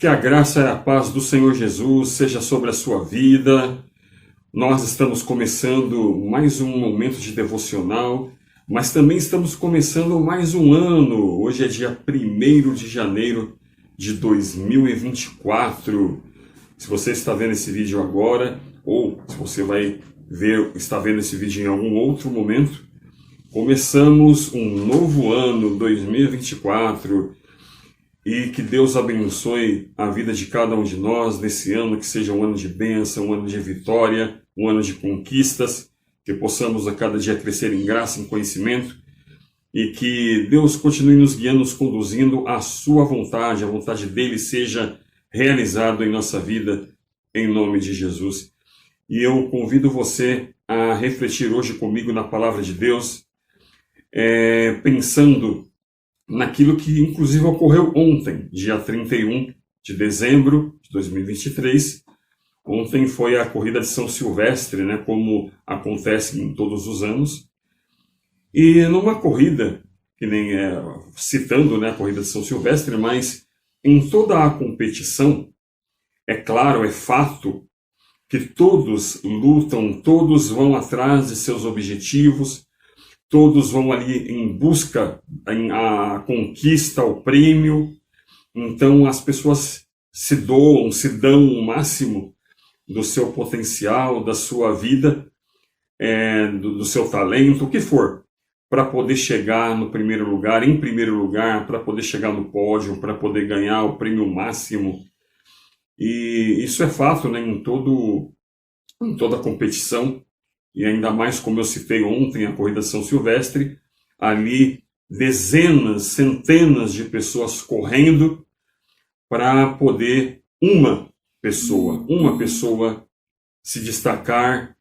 Que a graça e a paz do Senhor Jesus seja sobre a sua vida. Nós estamos começando mais um momento de devocional, mas também estamos começando mais um ano. Hoje é dia 1º de janeiro de 2024. Se você está vendo esse vídeo agora, ou se você está vendo esse vídeo em algum outro momento, começamos um novo ano, 2024. E que Deus abençoe a vida de cada um de nós nesse ano, que seja um ano de bênção, um ano de vitória, um ano de conquistas, que possamos a cada dia crescer em graça, em conhecimento, e que Deus continue nos guiando, nos conduzindo à sua vontade, a vontade dele seja realizada em nossa vida, em nome de Jesus. E eu convido você a refletir hoje comigo na palavra de Deus, pensando naquilo que inclusive ocorreu ontem, dia 31 de dezembro de 2023. Ontem foi a corrida de São Silvestre, né, como acontece em todos os anos. E numa corrida, que nem citando, né, a corrida de São Silvestre, mas em toda a competição, é claro, é fato, que todos lutam, todos vão atrás de seus objetivos, todos vão ali em busca, a conquista, o prêmio. Então as pessoas se dão o máximo do seu potencial, da sua vida, do seu talento, o que for, para poder chegar no primeiro lugar, em primeiro lugar, para poder chegar no pódio, para poder ganhar o prêmio máximo. E isso é fato, né, em toda a competição. E ainda mais, como eu citei ontem, a corrida de São Silvestre, ali dezenas, centenas de pessoas correndo para poder uma pessoa se destacar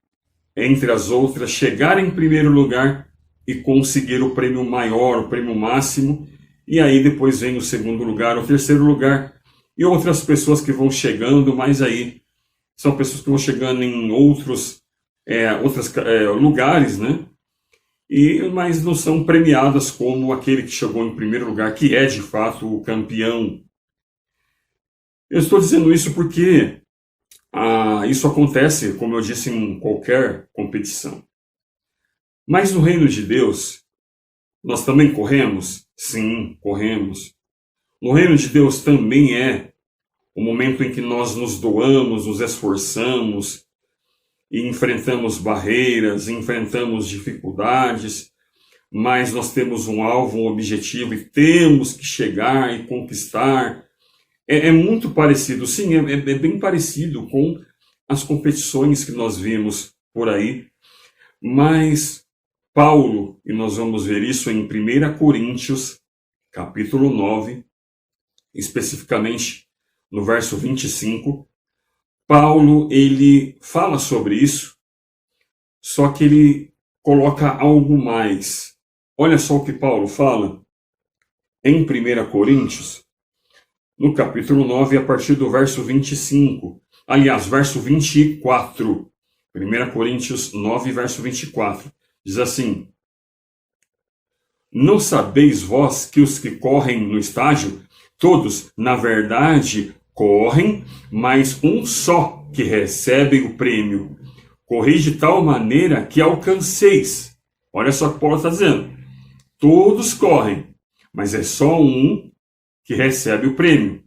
entre as outras, chegar em primeiro lugar e conseguir o prêmio maior, o prêmio máximo. E aí depois vem o segundo lugar, o terceiro lugar e outras pessoas que vão chegando, mas aí são pessoas que vão chegando em outros lugares, né? Mas não são premiadas como aquele que chegou em primeiro lugar, que é de fato o campeão. Eu estou dizendo isso porque isso acontece, como eu disse, em qualquer competição. Mas no reino de Deus, nós também corremos? Sim, corremos. No reino de Deus também é o momento em que nós nos doamos, nos esforçamos, e enfrentamos barreiras, enfrentamos dificuldades, mas nós temos um alvo, um objetivo e temos que chegar e conquistar. É muito parecido, sim, é bem parecido com as competições que nós vimos por aí, mas Paulo, e nós vamos ver isso em 1 Coríntios, capítulo 9, especificamente no verso 25, Paulo, ele fala sobre isso, só que ele coloca algo mais. Olha só o que Paulo fala em 1 Coríntios, no capítulo 9, a partir do verso 25. Aliás, verso 24. 1 Coríntios 9, verso 24. Diz assim: Não sabeis vós que os que correm no estádio, todos, na verdade, correm, mas um só que recebe o prêmio. Correis de tal maneira que alcanceis. Olha só o que Paulo está dizendo. Todos correm, mas é só um que recebe o prêmio.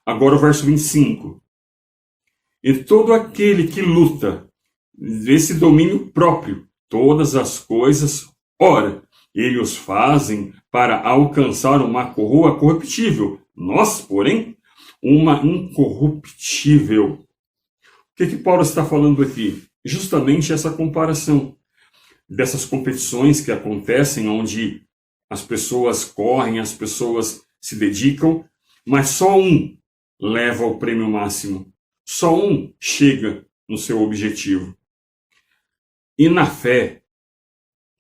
Agora o verso 25. E todo aquele que luta nesse domínio próprio, todas as coisas, ora, eles os fazem para alcançar uma coroa corruptível. Nós, porém, uma incorruptível. O que Paulo está falando aqui? Justamente essa comparação dessas competições que acontecem, onde as pessoas correm, as pessoas se dedicam, mas só um leva o prêmio máximo. Só um chega no seu objetivo. E na fé,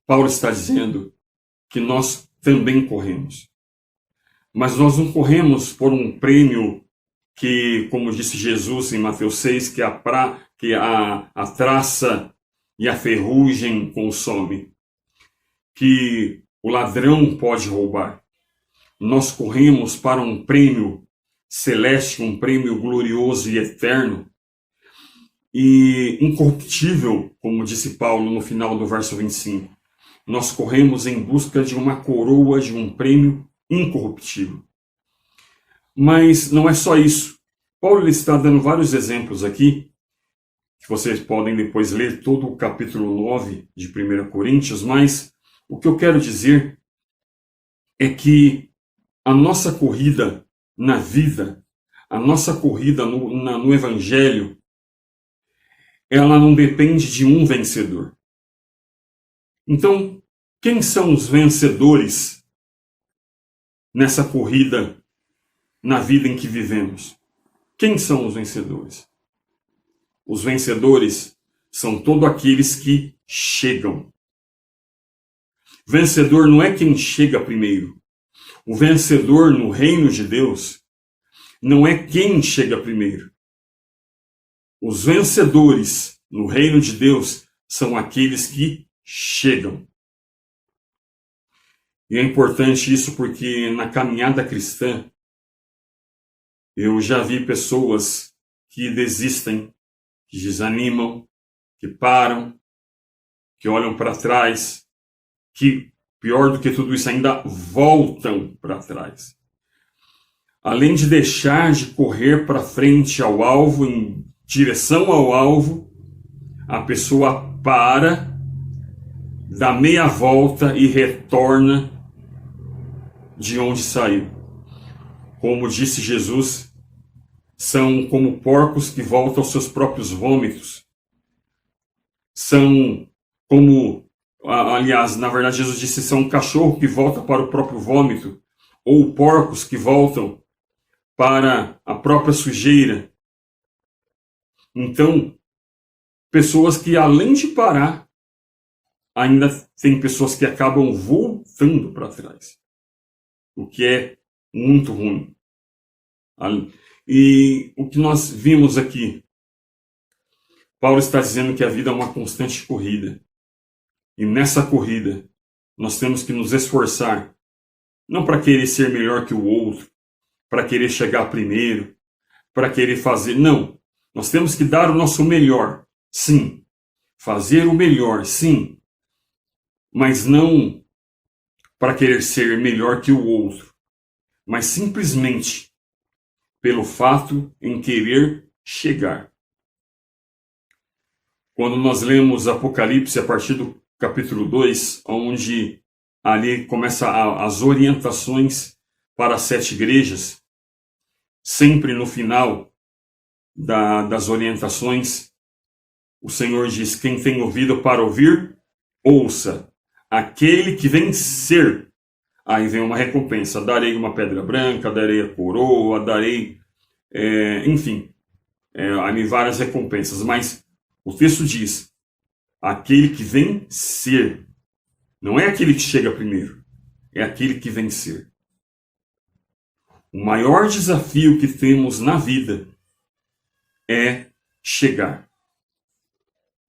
Paulo está dizendo que nós também corremos. Mas nós não corremos por um prêmio que, como disse Jesus em Mateus 6, que a traça e a ferrugem consome, que o ladrão pode roubar. Nós corremos para um prêmio celeste, um prêmio glorioso e eterno e incorruptível, como disse Paulo no final do verso 25. Nós corremos em busca de uma coroa, de um prêmio incorruptível. Mas não é só isso. Paulo está dando vários exemplos aqui, que vocês podem depois ler todo o capítulo 9 de 1 Coríntios, mas o que eu quero dizer é que a nossa corrida na vida, a nossa corrida no Evangelho, ela não depende de um vencedor. Então, quem são os vencedores nessa corrida na vida em que vivemos? Quem são os vencedores? Os vencedores são todos aqueles que chegam. Vencedor não é quem chega primeiro. O vencedor no reino de Deus não é quem chega primeiro. Os vencedores no reino de Deus são aqueles que chegam. E é importante isso porque na caminhada cristã eu já vi pessoas que desistem, que desanimam, que param, que olham para trás, que, pior do que tudo isso, ainda voltam para trás. Além de deixar de correr para frente ao alvo, em direção ao alvo, a pessoa para, dá meia volta e retorna de onde saiu. Como disse Jesus, são como porcos que voltam aos seus próprios vômitos. São como, aliás, na verdade Jesus disse, são um cachorro que volta para o próprio vômito, ou porcos que voltam para a própria sujeira. Então, pessoas que além de parar, ainda tem pessoas que acabam voltando para trás. O que é muito ruim. E o que nós vimos aqui, Paulo está dizendo que a vida é uma constante corrida. E nessa corrida, nós temos que nos esforçar, não para querer ser melhor que o outro, para querer chegar primeiro, para querer fazer. Não. Nós temos que dar o nosso melhor, sim. Fazer o melhor, sim. Mas não para querer ser melhor que o outro, mas simplesmente pelo fato em querer chegar. Quando nós lemos Apocalipse a partir do capítulo 2, onde ali começa as orientações para as 7 igrejas, sempre no final das orientações, o Senhor diz, quem tem ouvido para ouvir, ouça. Aquele que vencer, aí vem uma recompensa, darei uma pedra branca, darei a coroa, darei, enfim, ali várias recompensas, mas o texto diz, aquele que vencer, não é aquele que chega primeiro, é aquele que vencer. O maior desafio que temos na vida é chegar.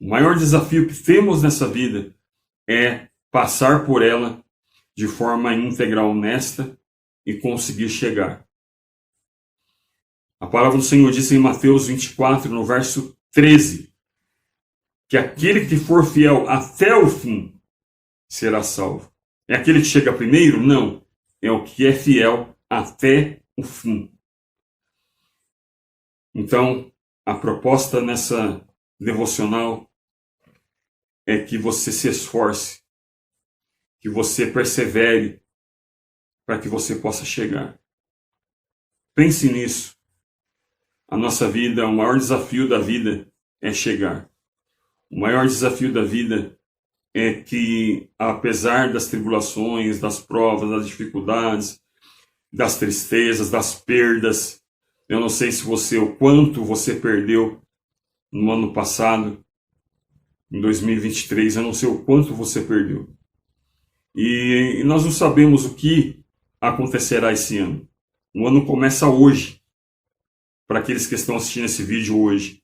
O maior desafio que temos nessa vida é passar por ela de forma íntegra, honesta e conseguir chegar. A palavra do Senhor diz em Mateus 24, no verso 13, que aquele que for fiel até o fim será salvo. É aquele que chega primeiro? Não. É o que é fiel até o fim. Então, a proposta nessa devocional é que você se esforce, que você persevere para que você possa chegar. Pense nisso. A nossa vida, o maior desafio da vida é chegar. O maior desafio da vida é que, apesar das tribulações, das provas, das dificuldades, das tristezas, das perdas, eu não sei se o quanto você perdeu no ano passado, em 2023, eu não sei o quanto você perdeu. E nós não sabemos o que acontecerá esse ano. O ano começa hoje. Para aqueles que estão assistindo esse vídeo hoje,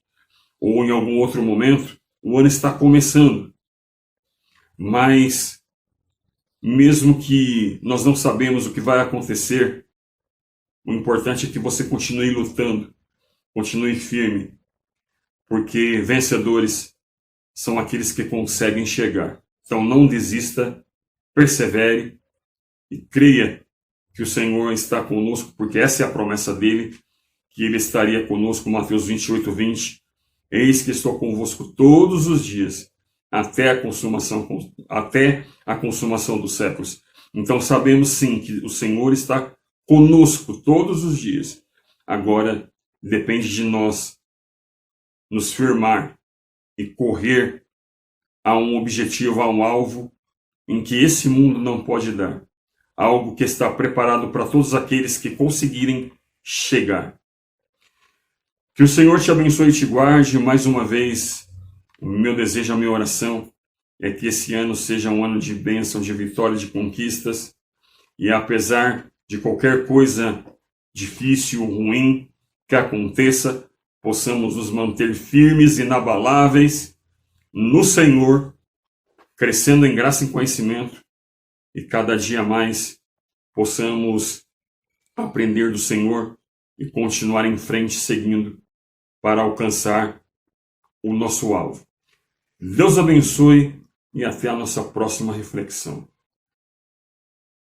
ou em algum outro momento, o ano está começando. Mas, mesmo que nós não sabemos o que vai acontecer, O importante é que você continue lutando, continue firme, porque vencedores são aqueles que conseguem chegar. Então não desista, persevere e creia que o Senhor está conosco, porque essa é a promessa dele, que ele estaria conosco, Mateus 28:20. Eis que estou convosco todos os dias, até a consumação dos séculos. Então sabemos sim que o Senhor está conosco todos os dias. Agora depende de nós nos firmar e correr a um objetivo, a um alvo em que esse mundo não pode dar. Algo que está preparado para todos aqueles que conseguirem chegar. Que o Senhor te abençoe e te guarde. Mais uma vez, o meu desejo, a minha oração é que esse ano seja um ano de bênção, de vitória, de conquistas. E apesar de qualquer coisa difícil, ruim que aconteça, possamos nos manter firmes, inabaláveis no Senhor, crescendo em graça e conhecimento, e cada dia mais possamos aprender do Senhor e continuar em frente, seguindo, para alcançar o nosso alvo. Deus abençoe e até a nossa próxima reflexão.